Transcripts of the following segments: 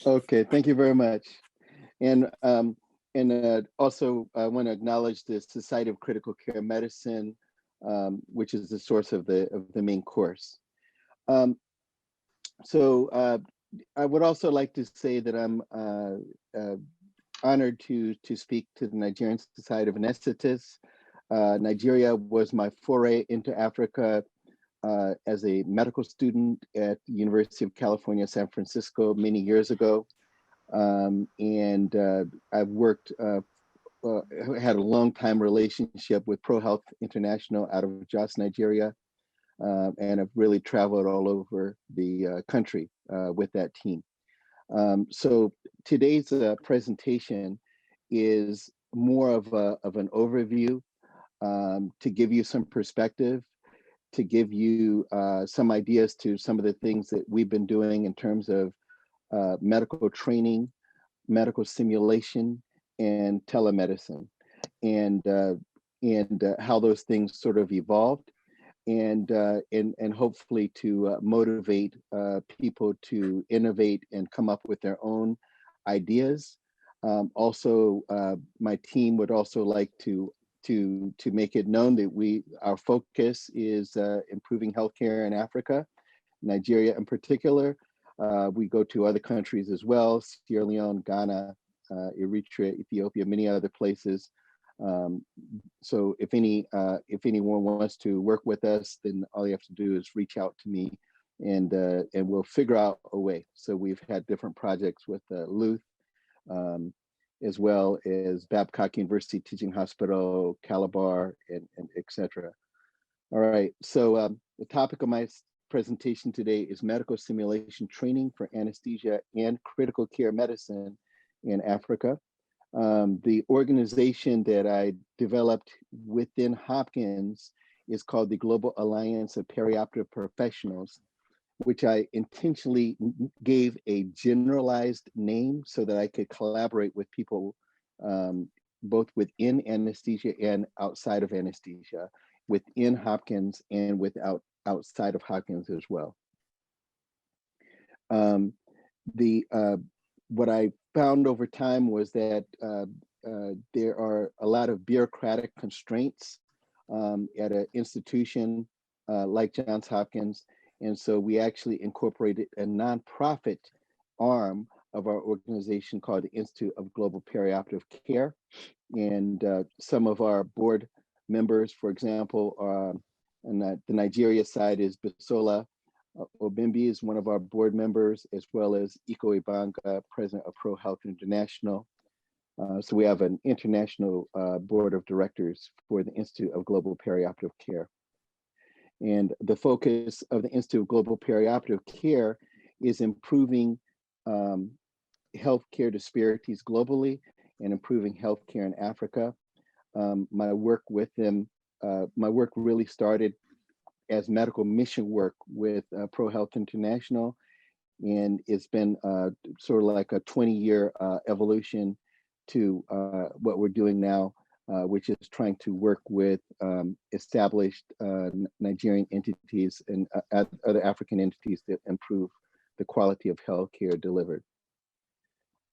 Okay, thank you very much. And also I want to acknowledge the Society of Critical Care Medicine, which is the source of the main course. I would also like to say that I'm honored to speak to the Nigerian Society of Anaesthetists. Nigeria was my foray into Africa as a medical student at the University of California, San Francisco many years ago. I've worked, had a long time relationship with ProHealth International out of Jos, Nigeria, and I've really traveled all over the country with that team. So today's presentation is more of an overview to give you some perspective, to give you some ideas to some of the things that we've been doing in terms of medical training, medical simulation, and telemedicine, and how those things sort of evolved, and hopefully to motivate people to innovate and come up with their own ideas. Also, my team would also like to make it known that our focus is improving healthcare in Africa, Nigeria in particular. We go to other countries as well: Sierra Leone, Ghana, Eritrea, Ethiopia, many other places. So if anyone wants to work with us, then all you have to do is reach out to me, and we'll figure out a way. So we've had different projects with Luth, as well as Babcock University Teaching Hospital, Calabar, and etc. All right, so the topic of my presentation today is medical simulation training for anesthesia and critical care medicine in Africa. The organization that I developed within Hopkins is called the Global Alliance of Perioperative Professionals, which I intentionally gave a generalized name so that I could collaborate with people both within anesthesia and outside of anesthesia, within Hopkins and outside of Hopkins as well. What I found over time was that there are a lot of bureaucratic constraints at an institution like Johns Hopkins. And so we actually incorporated a nonprofit arm of our organization called the Institute of Global Perioperative Care. And some of our board members, for example, on the Nigeria side is Bisola Obimbi is one of our board members, as well as Iko Ibanga, president of ProHealth International. So we have an international board of directors for the Institute of Global Perioperative Care. And the focus of the Institute of Global Perioperative Care is improving healthcare disparities globally and improving healthcare in Africa. My work with them, my work really started as medical mission work with ProHealth International, and it's been sort of like a 20-year evolution to what we're doing now, which is trying to work with established Nigerian entities and other African entities that improve the quality of healthcare delivered.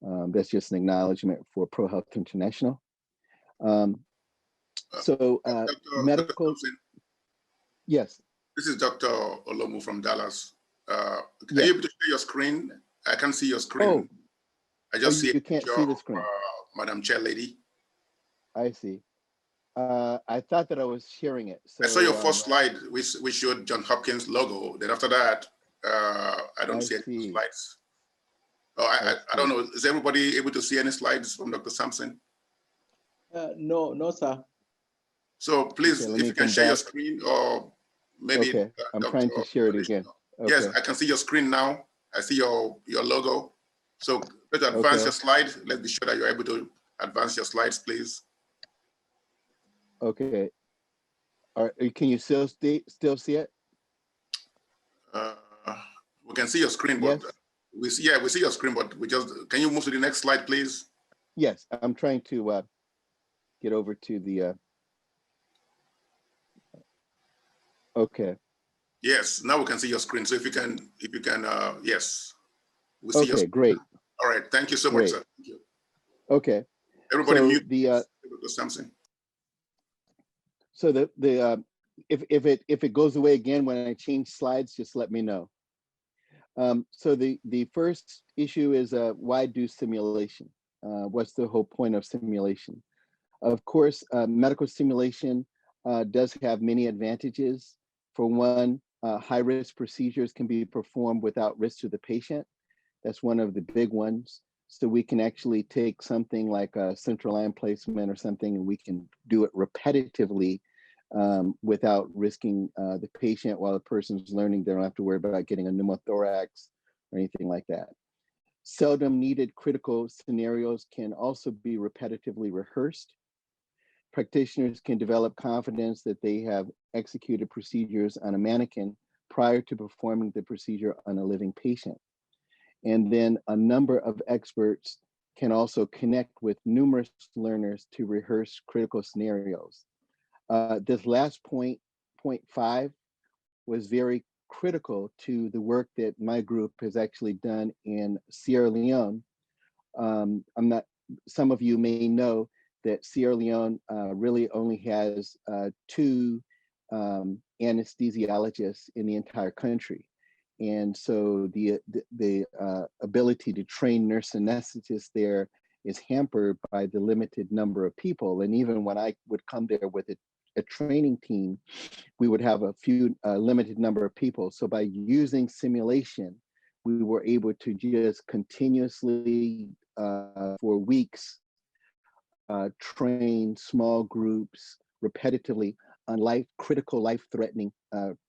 That's just an acknowledgement for ProHealth International. Medical. Yes. This is Dr. Olomu from Dallas. Are you able to share your screen? I can't see your screen. Oh. I just see you can't see the screen. Madam Chair Lady. I see. I thought that I was sharing it. So, I saw your first slide, which showed Johns Hopkins logo. Then after that, I don't see any slides. Oh, I don't know. Is everybody able to see any slides from Dr. Sampson? No, sir. So please, if you can share your screen, or maybe. Okay, I'm trying to share it again. Okay. Yes, I can see your screen now. I see your logo. So let's advance your slide. Let's be sure that you're able to advance your slides, please. Okay. Can you still see it? We can see your screen, but we see your screen, but can you move to the next slide, please? Yes, I'm trying to get over to the. Okay. Yes, now we can see your screen. So if you can, yes. We see okay, great. All right. Thank you so much, sir. Thank you. Okay. Everybody so mute the Dr. Sampson. so if it goes away again when I change slides, just let me know. So the first issue is why do simulation? What's the whole point of simulation? Of course, medical simulation does have many advantages. For one, high-risk procedures can be performed without risk to the patient. That's one of the big ones. So we can actually take something like a central line placement or something, and we can do it repetitively without risking the patient while the person's learning. They don't have to worry about getting a pneumothorax or anything like that. Seldom needed critical scenarios can also be repetitively rehearsed. Practitioners can develop confidence that they have executed procedures on a mannequin prior to performing the procedure on a living patient. And then a number of experts can also connect with numerous learners to rehearse critical scenarios. This last point 5, was very critical to the work that my group has actually done in Sierra Leone. Some of you may know that Sierra Leone really only has 2 anesthesiologists in the entire country. And so the ability to train nurse anesthetists there is hampered by the limited number of people. And even when I would come there with a training team, we would have a few limited number of people. So by using simulation, we were able to just continuously for weeks train small groups repetitively on critical life-threatening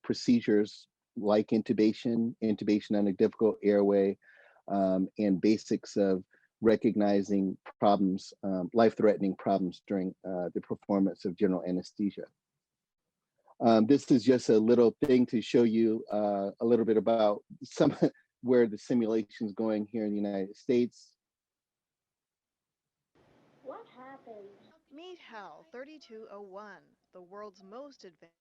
procedures like intubation on a difficult airway, and basics of recognizing problems, life-threatening problems during the performance of general anesthesia. This is just a little thing to show you a little bit about where the simulation is going here in the United States. What happened? Meet HAL 3201, the world's most advanced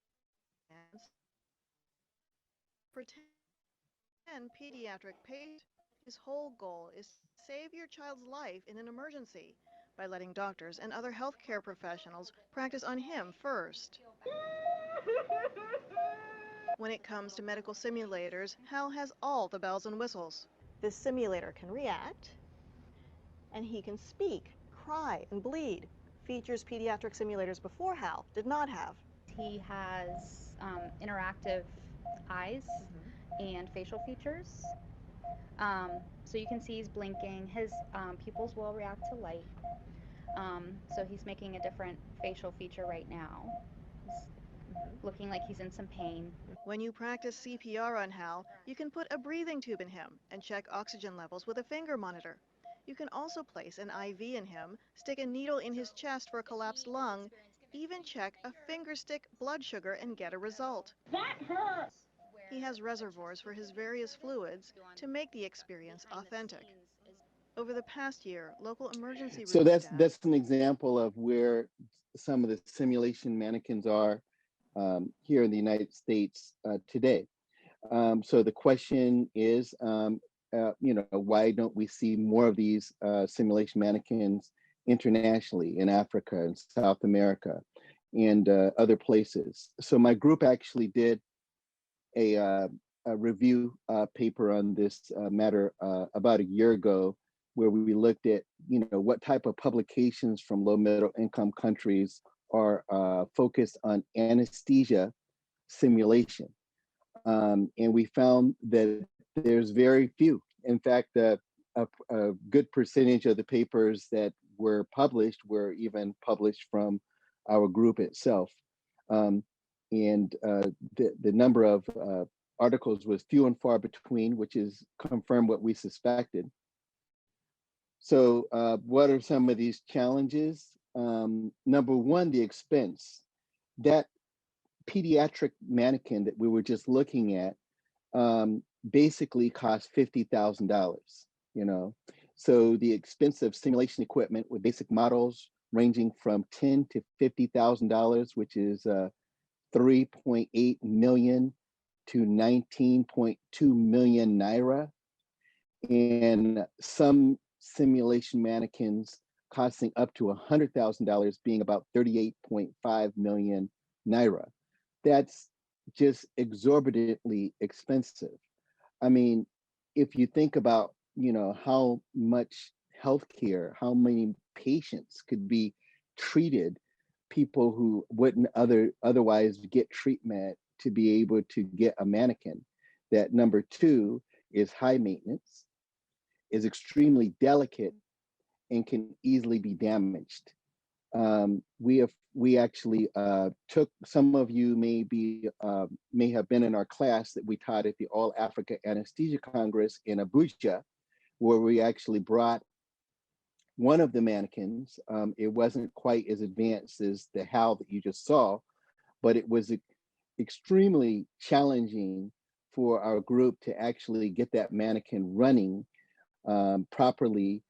pretend pediatric patient. His whole goal is to save your child's life in an emergency by letting doctors and other healthcare professionals practice on him first. When it comes to medical simulators, HAL has all the bells and whistles. This simulator can react, and he can speak, cry, and bleed. Features pediatric simulators before HAL did not have. He has interactive eyes and facial features. So you can see he's blinking. His pupils will react to light. So he's making a different facial feature right now. He's looking like he's in some pain. When you practice CPR on HAL, you can put a breathing tube in him and check oxygen levels with a finger monitor. You can also place an IV in him, stick a needle in his chest for a collapsed lung, even check a finger stick blood sugar and get a result. That hurts! He has reservoirs for his various fluids to make the experience authentic. Over the past year, local emergency So room that's staff an example of where some of the simulation mannequins are here in the United States today. So the question is, why don't we see more of these simulation mannequins internationally in Africa and South America and other places? So my group actually did a review paper on this matter about a year ago, where we looked at, what type of publications from low middle income countries are focused on anesthesia simulation. And we found that there's very few. In fact, a good percentage of the papers that were published were even published from our group itself. And the number of articles was few and far between, which is confirmed what we suspected. So what are some of these challenges? Number one, the expense. That pediatric mannequin that we were just looking at basically cost $50,000, So the expense of simulation equipment with basic models ranging from $10,000 to $50,000, which is 3.8 million to 19.2 million naira. And some simulation mannequins costing up to $100,000, being about 38.5 million naira. That's just exorbitantly expensive. I mean, if you think about, how much healthcare, how many patients could be treated, people who wouldn't otherwise get treatment, to be able to get a mannequin. That number two is high maintenance, is extremely delicate, and can easily be damaged. We actually took, some of you may have been in our class that we taught at the All Africa Anesthesia Congress in Abuja, where we actually brought one of the mannequins. It wasn't quite as advanced as the HAL that you just saw, but it was extremely challenging for our group to actually get that mannequin running properly,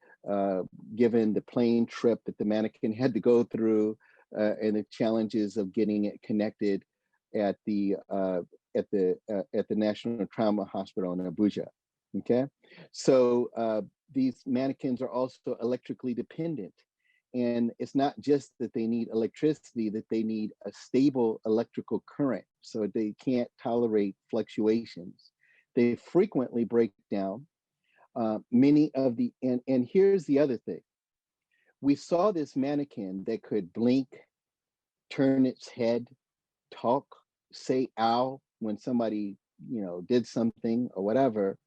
given the plane trip that the mannequin had to go through, and the challenges of getting it connected at the National Trauma Hospital in Abuja. Okay, so these mannequins are also electrically dependent, and it's not just that they need electricity, that they need a stable electrical current, so they can't tolerate fluctuations. They frequently break down. Many of the, and here's the other thing. We saw this mannequin that could blink, turn its head, talk, say ow when somebody, did something or whatever.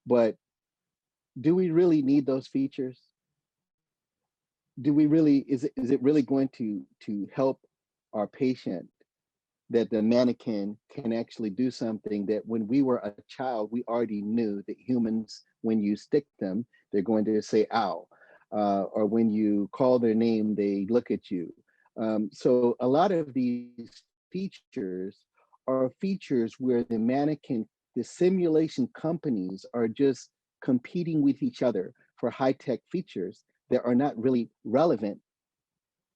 But do we really need those features? Do we really, is it really going to help our patient that the mannequin can actually do something that when we were a child, we already knew that humans, when you stick them, they're going to say ow, or when you call their name, they look at you. So a lot of these features are features where the mannequin, the simulation companies are just competing with each other for high-tech features that are not really relevant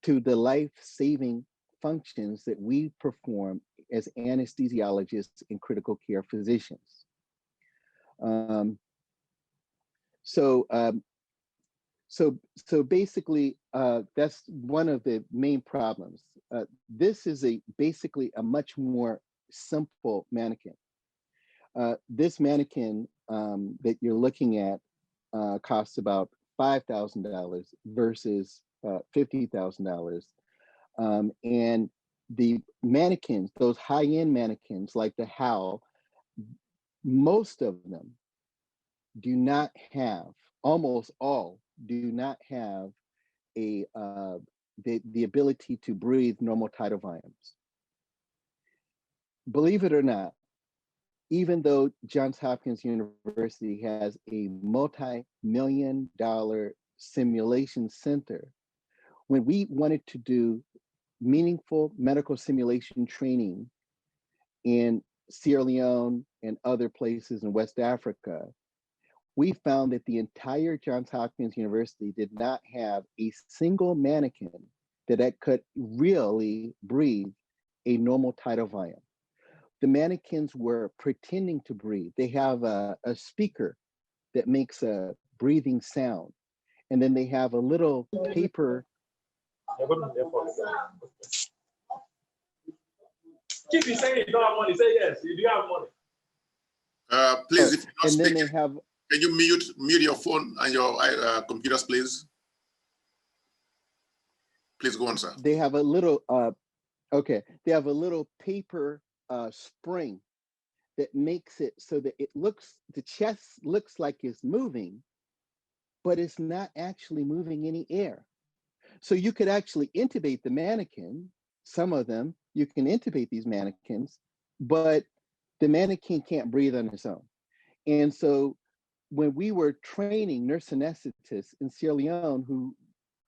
to the life-saving functions that we perform as anesthesiologists and critical care physicians. So basically, that's one of the main problems. This is basically a much more simple mannequin. This mannequin that you're looking at costs about $5,000 versus $50,000. And the mannequins, those high-end mannequins like the HAL, most of them do not have, almost all do not have the ability to breathe normal tidal volumes. Believe it or not, even though Johns Hopkins University has a multi-million-dollar simulation center, when we wanted to do meaningful medical simulation training in Sierra Leone and other places in West Africa, we found that the entire Johns Hopkins University did not have a single mannequin that could really breathe a normal tidal volume. The mannequins were pretending to breathe. They have a speaker that makes a breathing sound. And then they have a little paper. Keep saying you don't have money. Say yes, you do have money. Please, if you're not and speaking, then they have, can you mute your phone and your computers, please? Please go on, sir. they have a little, okay, they have a little paper spring that makes it so that it looks, the chest looks like it's moving, but it's not actually moving any air. So you could actually intubate the mannequin. Some of them, you can intubate these mannequins, but the mannequin can't breathe on its own. And so when we were training nurse anesthetists in Sierra Leone who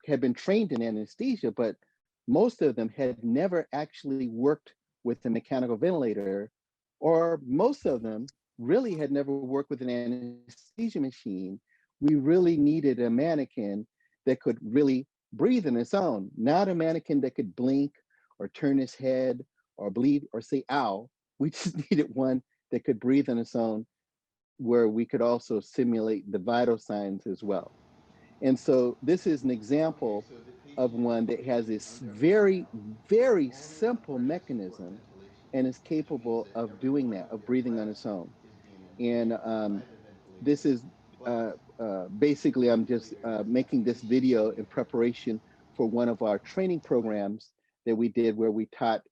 had been trained in anesthesia, but most of them had never actually worked with a mechanical ventilator, or most of them really had never worked with an anesthesia machine, we really needed a mannequin that could really breathe on its own, not a mannequin that could blink or turn its head or bleed or say ow. We just needed one that could breathe on its own, where we could also simulate the vital signs as well. And so this is an example of one that has this very, very simple mechanism and is capable of doing that, of breathing on its own. And this is basically, I'm just making this video in preparation for one of our training programs that we did where we taught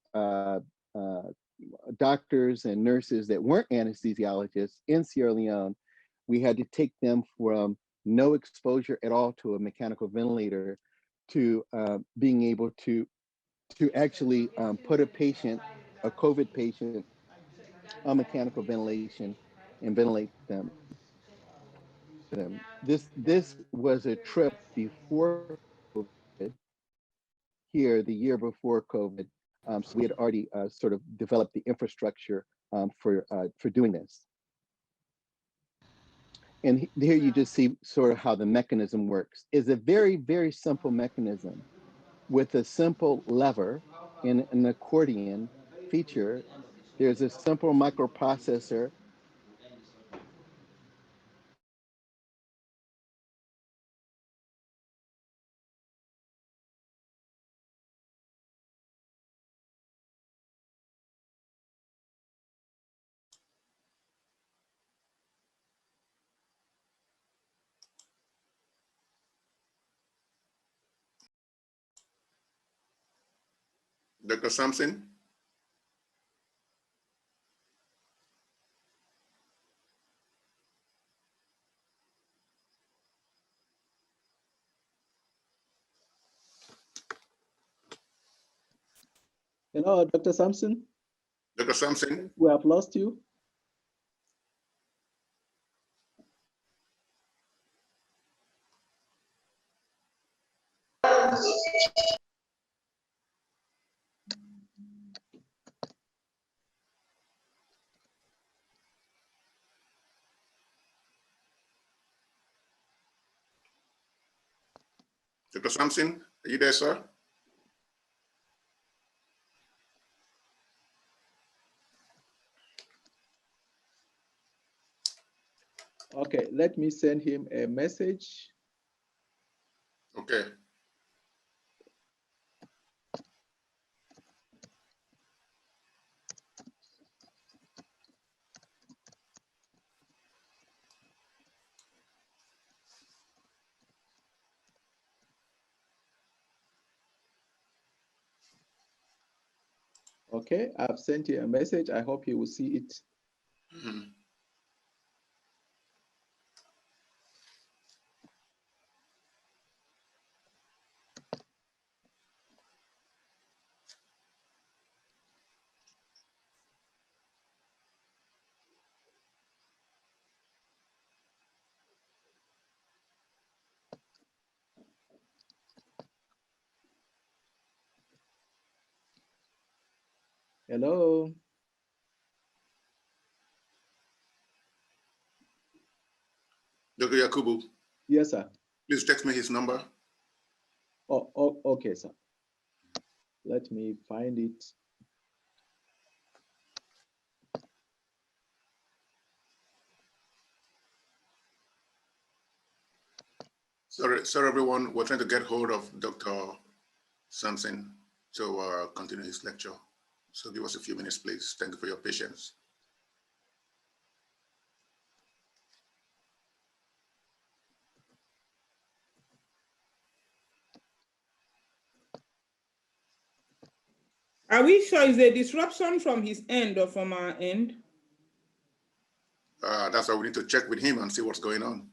doctors and nurses that weren't anesthesiologists in Sierra Leone. We had to take them from no exposure at all to a mechanical ventilator to being able to actually put a patient, a COVID patient, on mechanical ventilation and ventilate them. This was a trip before COVID, here the year before COVID. So we had already sort of developed the infrastructure for doing this. And here you just see sort of how the mechanism works. It's a very, very simple mechanism with a simple lever in an accordion feature. There's a simple microprocessor. Dr. Sampson? Hello, Dr. Sampson. Dr. Sampson? We have lost you. Dr. Sampson, are you there, sir? Okay, let me send him a message. Okay. Okay, I've sent you a message. I hope you will see it. Mm-hmm. Hello. Dr. Yakubu? Yes, sir. Please text me his number. Oh, okay, sir. Let me find it. Sorry, everyone. We're trying to get hold of Dr. Sampson to continue his lecture. So give us a few minutes, please. Thank you for your patience. Are we sure it's a disruption from his end or from our end? That's why we need to check with him and see what's going on.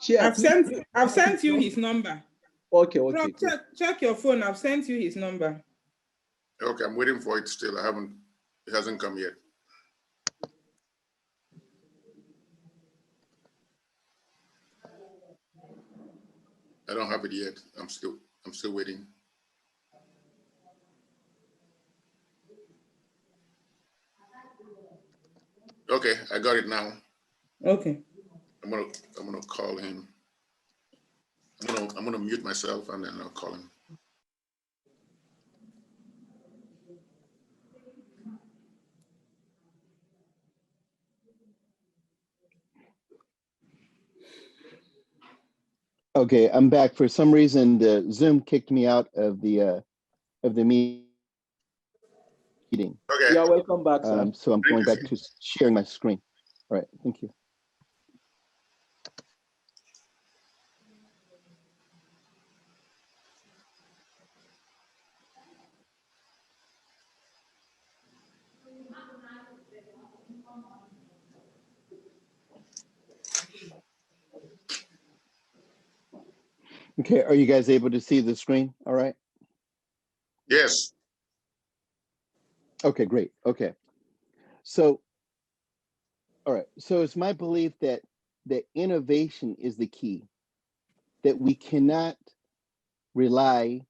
Chair, I've sent you his number. Okay, Rob, check your phone. I've sent you his number. Okay, I'm waiting for it still. It hasn't come yet. I don't have it yet. I'm still waiting. Okay, I got it now. Okay. I'm gonna call him. I'm gonna mute myself and then I'll call him. Okay, I'm back. For some reason, the Zoom kicked me out of the meeting. Okay. You are welcome back, sir. So I'm going back to sharing my screen. All right, thank you. Okay, are you guys able to see the screen? All right. Yes. Okay, great. Okay. So, all right. So it's my belief that innovation is the key, that we cannot rely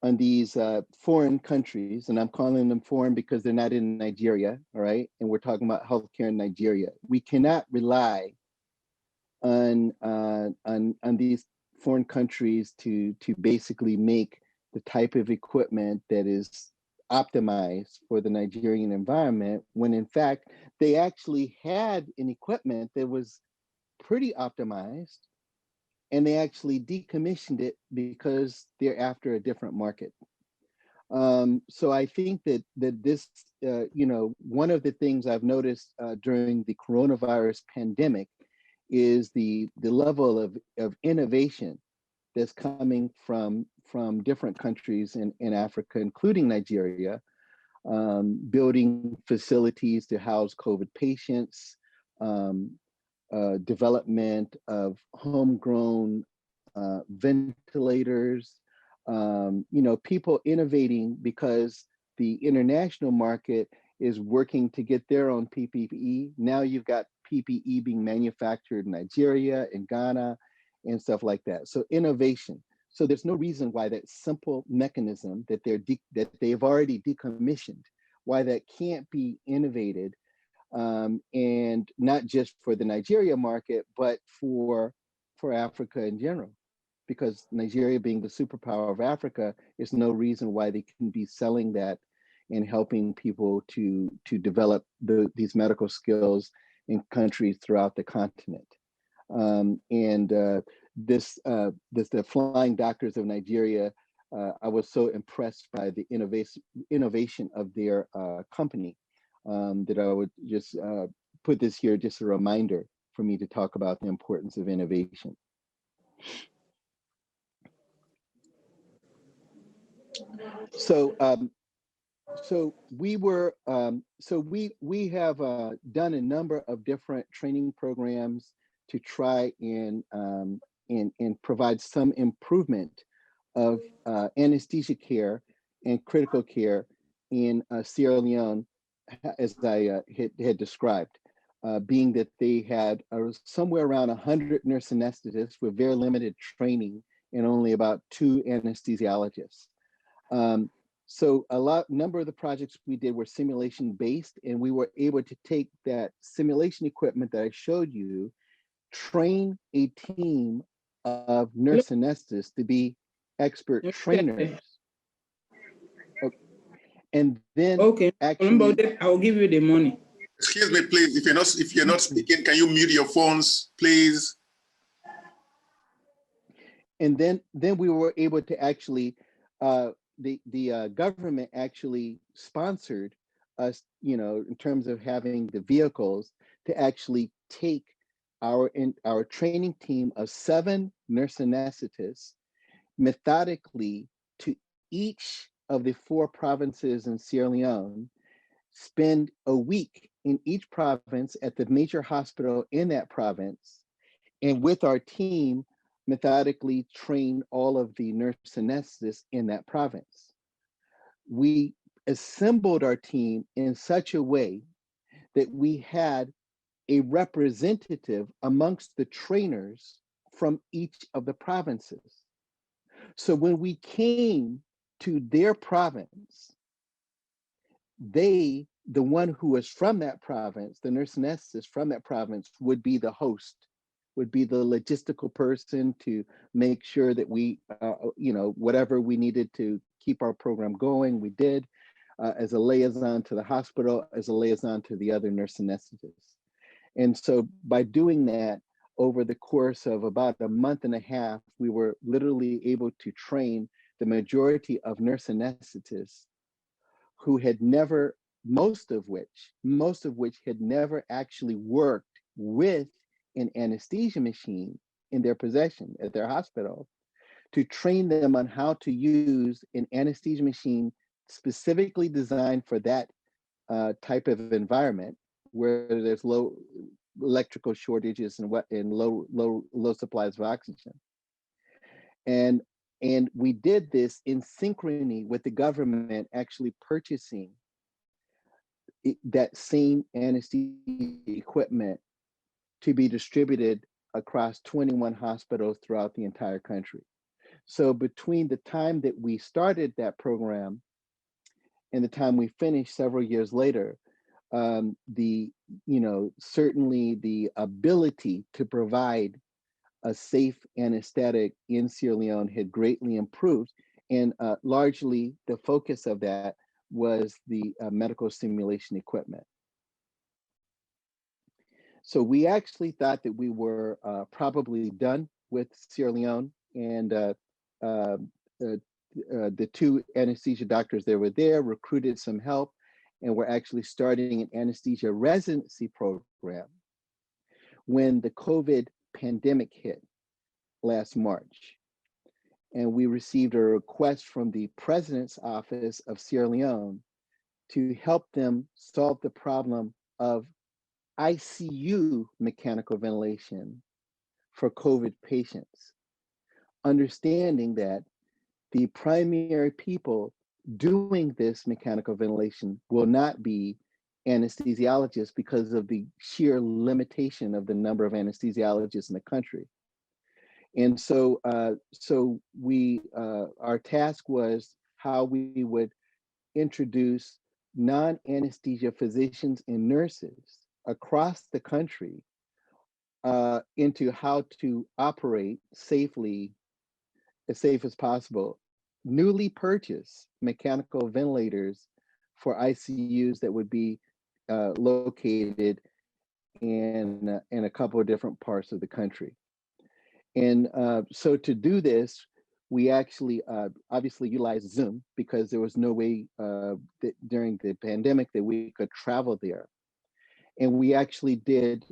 on these foreign countries, and I'm calling them foreign because they're not in Nigeria, all right? And we're talking about healthcare in Nigeria. We cannot rely on these foreign countries to basically make the type of equipment that is optimized for the Nigerian environment, when in fact they actually had an equipment that was pretty optimized, and they actually decommissioned it because they're after a different market. So I think that this, one of the things I've noticed during the coronavirus pandemic is the level of innovation that's coming from different countries in Africa, including Nigeria, building facilities to house COVID patients, development of homegrown ventilators, people innovating because the international market is working to get their own PPE. Now you've got PPE being manufactured in Nigeria and Ghana and stuff like that. So innovation. So there's no reason why that simple mechanism that they've already decommissioned, why that can't be innovated, and not just for the Nigeria market, but for Africa in general. Because Nigeria being the superpower of Africa, there's no reason why they can be selling that and helping people to develop these medical skills in countries throughout the continent. The Flying Doctors of Nigeria, I was so impressed by the innovation of their company that I would just put this here, just a reminder for me to talk about the importance of innovation. So, we have done a number of different training programs to try and provide some improvement of anesthesia care and critical care in Sierra Leone, as I had described, being that they had somewhere around 100 nurse anesthetists with very limited training and only about 2 anesthesiologists. So number of the projects we did were simulation based, and we were able to take that simulation equipment that I showed you, train a team of nurse anesthetists to be expert trainers. Okay. And then actually, I'll give you the money. Excuse me, please. If you're not speaking, can you mute your phones, please? And then we were able to actually, the government actually sponsored us, in terms of having the vehicles to actually take our training team of 7 nurse anesthetists methodically to each of the 4 provinces in Sierra Leone, spend a week in each province at the major hospital in that province, and with our team, methodically train all of the nurse anesthetists in that province. We assembled our team in such a way that we had a representative amongst the trainers from each of the provinces. So when we came to their province, the one who was from that province, the nurse anesthetist from that province, would be the host, would be the logistical person to make sure that we, whatever we needed to keep our program going, we did, as a liaison to the hospital, as a liaison to the other nurse anesthetists. And so by doing that, over the course of about a month and a half, we were literally able to train the majority of nurse anesthetists who had never, most of which had never actually worked with an anesthesia machine in their possession at their hospital, to train them on how to use an anesthesia machine specifically designed for that type of environment where there's low electrical shortages and low supplies of oxygen. And we did this in synchrony with the government actually purchasing that same anesthesia equipment to be distributed across 21 hospitals throughout the entire country. So between the time that we started that program and the time we finished several years later, certainly the ability to provide a safe anesthetic in Sierra Leone had greatly improved. And largely the focus of that was the medical simulation equipment. So we actually thought that we were probably done with Sierra Leone, and the two anesthesia doctors that were there recruited some help, and we're actually starting an anesthesia residency program when the COVID pandemic hit last March. And we received a request from the president's office of Sierra Leone to help them solve the problem of ICU mechanical ventilation for COVID patients, understanding that the primary people doing this mechanical ventilation will not be anesthesiologists because of the sheer limitation of the number of anesthesiologists in the country. And so, our task was how we would introduce non-anesthesia physicians and nurses across the country into how to operate safely, as safe as possible, newly purchased mechanical ventilators for ICUs that would be located in a couple of different parts of the country. And so to do this, we actually obviously utilized Zoom because there was no way that during the pandemic that we could travel there. And we actually did,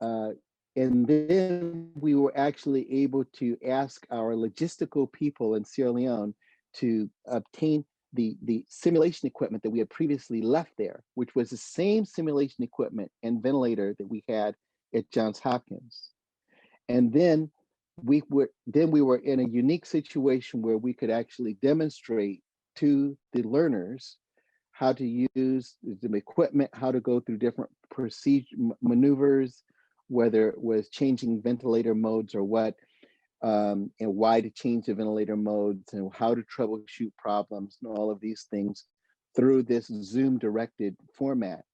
and then we were actually able to ask our logistical people in Sierra Leone to obtain the simulation equipment that we had previously left there, which was the same simulation equipment and ventilator that we had at Johns Hopkins. And then we were in a unique situation where we could actually demonstrate to the learners how to use the equipment, how to go through different procedure maneuvers, whether it was changing ventilator modes or what, and why to change the ventilator modes and how to troubleshoot problems and all of these things through this Zoom directed format.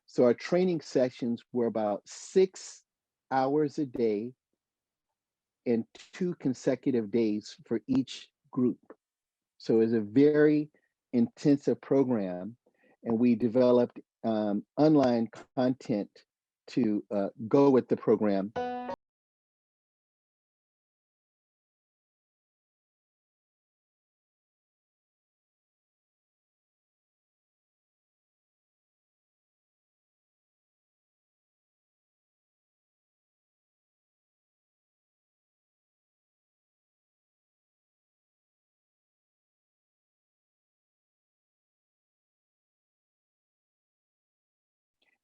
So our training sessions were about 6 hours a day and 2 consecutive days for each group. So it's a very intensive program, and we developed online content to go with the program.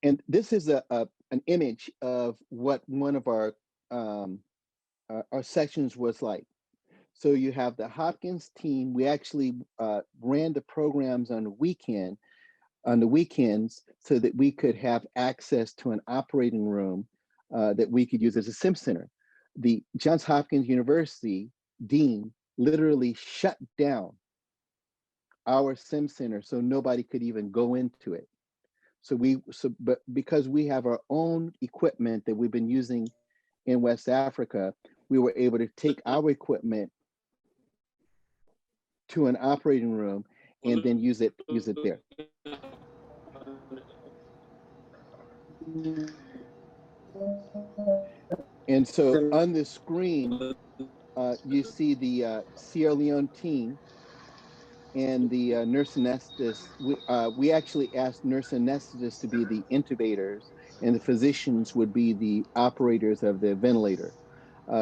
And this is an image of what one of our sections was like. So you have the Hopkins team. We actually ran the programs on the weekends so that we could have access to an operating room that we could use as a sim center. The Johns Hopkins University dean literally shut down our sim center so nobody could even go into it. But because we have our own equipment that we've been using in West Africa, we were able to take our equipment to an operating room and then use it there. And so on the screen, you see the Sierra Leone team and the nurse anesthetists. We actually asked nurse anesthetists to be the intubators, and the physicians would be the operators of the ventilator,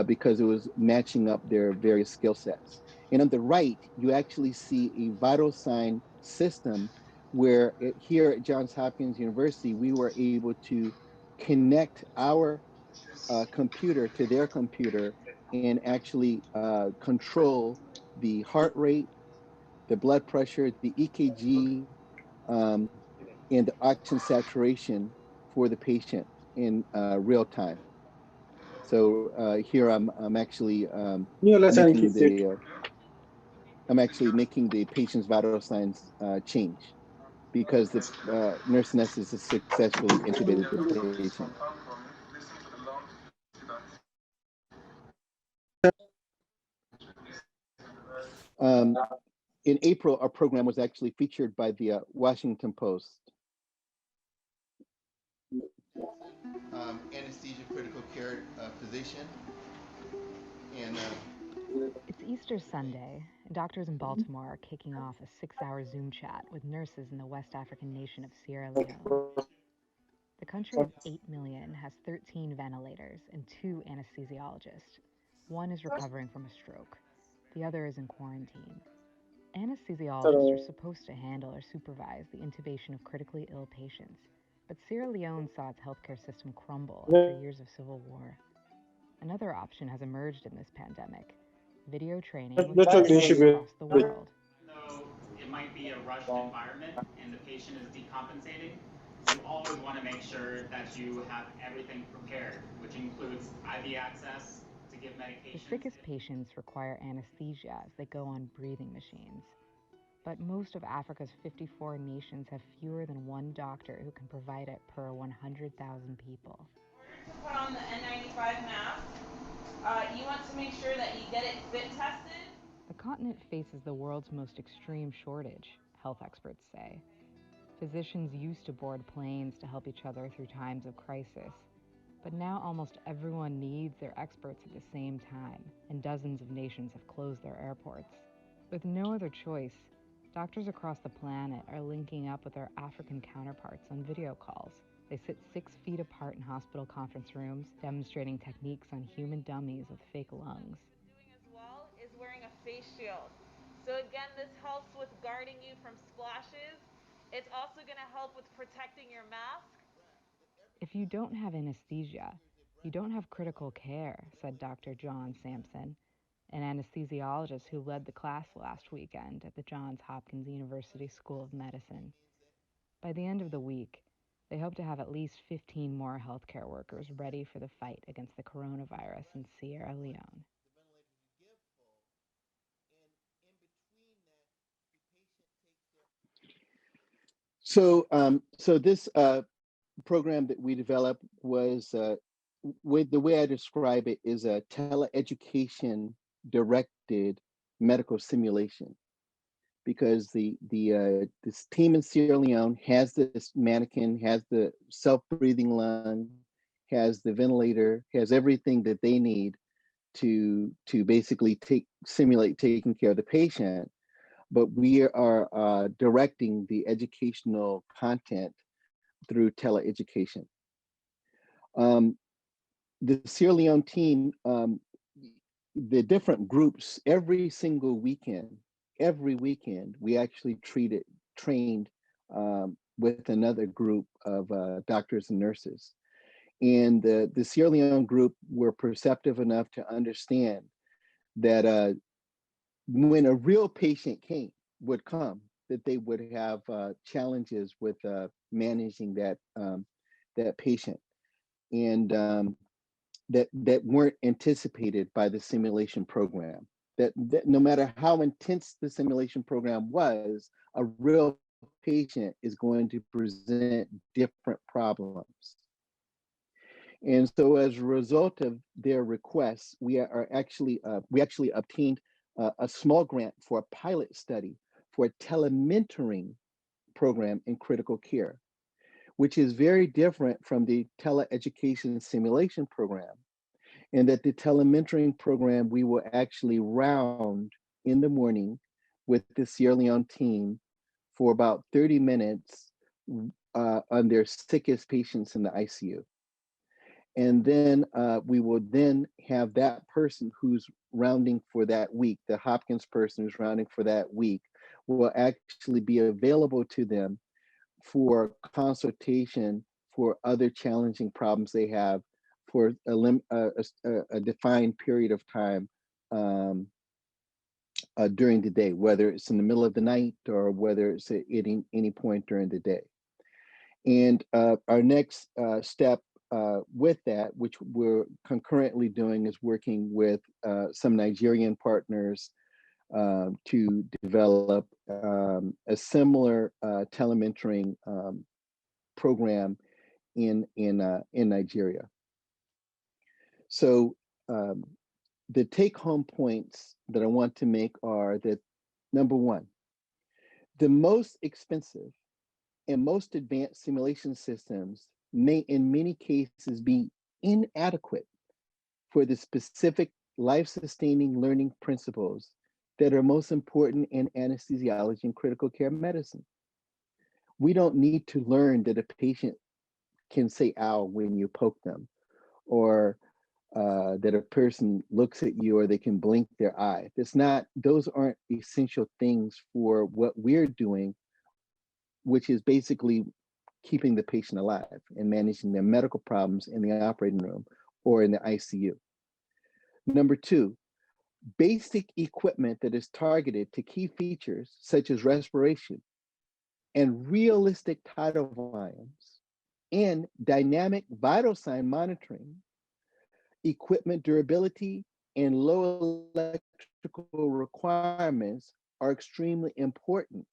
because it was matching up their various skill sets. And on the right, you actually see a vital sign system where here at Johns Hopkins University, we were able to connect our computer to their computer and actually control the heart rate, the blood pressure, the EKG, um, and the oxygen saturation for the patient in real time. So here I'm actually making the patient's vital signs change because the nurse anesthetist has successfully intubated the patient. In April, our program was actually featured by the Washington Post. Anesthesia critical care physician. And it's Easter Sunday, and doctors in Baltimore are kicking off a 6-hour Zoom chat with nurses in the West African nation of Sierra Leone. The country of 8 million has 13 ventilators and 2 anesthesiologists. One is recovering from a stroke. The other is in quarantine. Anesthesiologists are supposed to handle or supervise the intubation of critically ill patients, but Sierra Leone saw its healthcare system crumble after years of civil war. Another option has emerged in this pandemic: video training with doctors across the world. Though it might be a rushed environment and the patient is decompensating, you always want to make sure that you have everything prepared, which includes IV access to give medication. The sickest patients require anesthesia as they go on breathing machines. But most of Africa's 54 nations have fewer than one doctor who can provide it per 100,000 people. In order to put on the N95 mask, you want to make sure that you get it fit tested. The continent faces the world's most extreme shortage, health experts say. Physicians used to board planes to help each other through times of crisis. But now almost everyone needs their experts at the same time, and dozens of nations have closed their airports. With no other choice, doctors across the planet are linking up with their African counterparts on video calls. They sit 6 feet apart in hospital conference rooms, demonstrating techniques on human dummies with fake lungs. Doing as well is wearing a face shield. So again, this helps with guarding you from splashes. It's also going to help with protecting your mask. If you don't have anesthesia, you don't have critical care, said Dr. Sampson, an anesthesiologist who led the class last weekend at the Johns Hopkins University School of Medicine. By the end of the week, they hope to have at least 15 more healthcare workers ready for the fight against the coronavirus in Sierra Leone. So this program that we developed was, with the way I describe it, is a teleeducation directed medical simulation, because this team in Sierra Leone has this mannequin, has the self-breathing lung, has the ventilator, has everything that they need to basically simulate taking care of the patient. But we are directing the educational content through teleeducation. The Sierra Leone team, the different groups, every single weekend, we actually trained with another group of doctors and nurses. And the Sierra Leone group were perceptive enough to understand that when a real patient would come, that they would have challenges with managing that patient, and that weren't anticipated by the simulation program. That no matter how intense the simulation program was, a real patient is going to present different problems. And so, as a result of their requests, we actually obtained a small grant for a pilot study for a telementoring program in critical care, which is very different from the teleeducation simulation program. And that the telementoring program, we will actually round in the morning with the Sierra Leone team for about 30 minutes on their sickest patients in the ICU. And then we will then have that person who's rounding for that week, the Hopkins person who's rounding for that week, will actually be available to them for consultation for other challenging problems they have for a defined period of time during the day, whether it's in the middle of the night or whether it's at any point during the day. And our next step with that, which we're concurrently doing, is working with some Nigerian partners to develop a similar telementoring program in Nigeria. So the take-home points that I want to make are that, number one, the most expensive and most advanced simulation systems may in many cases be inadequate for the specific life-sustaining learning principles that are most important in anesthesiology and critical care medicine. We don't need to learn that a patient can say ow when you poke them, or that a person looks at you or they can blink their eye. Those aren't essential things for what we're doing, which is basically keeping the patient alive and managing their medical problems in the operating room or in the ICU. Number two, basic equipment that is targeted to key features such as respiration and realistic tidal volumes and dynamic vital sign monitoring, equipment durability, and low electrical requirements are extremely important.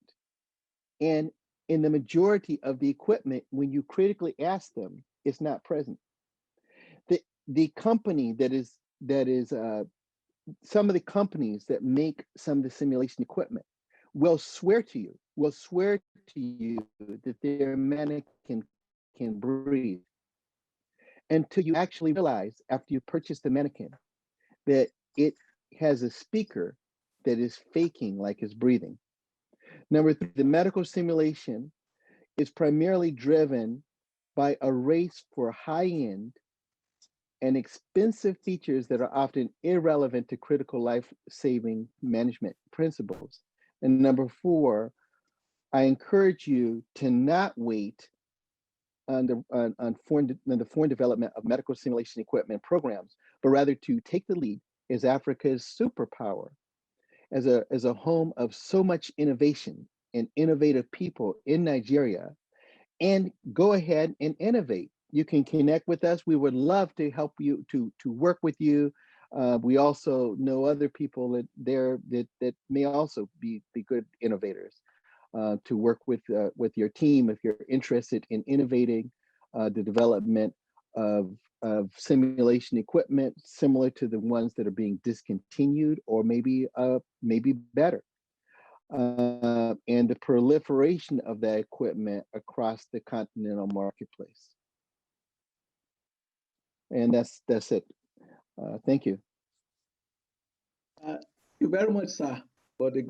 And in the majority of the equipment, when you critically ask them, it's not present. The company that is some of the companies that make some of the simulation equipment will swear to you that their mannequin can breathe, until you actually realize after you purchase the mannequin that it has a speaker that is faking like it's breathing. Number three, the medical simulation is primarily driven by a race for high-end and expensive features that are often irrelevant to critical life-saving management principles. And number four, I encourage you to not wait on the foreign development of medical simulation equipment programs, but rather to take the lead as Africa's superpower, as a home of so much innovation and innovative people in Nigeria, and go ahead and innovate. You can connect with us. We would love to help you, to work with you. We also know other people that may also be good innovators. To work with your team if you're interested in innovating the development of simulation equipment similar to the ones that are being discontinued, or maybe better. And the proliferation of that equipment across the continental marketplace. And that's it. Thank you. Thank you very much, sir, for the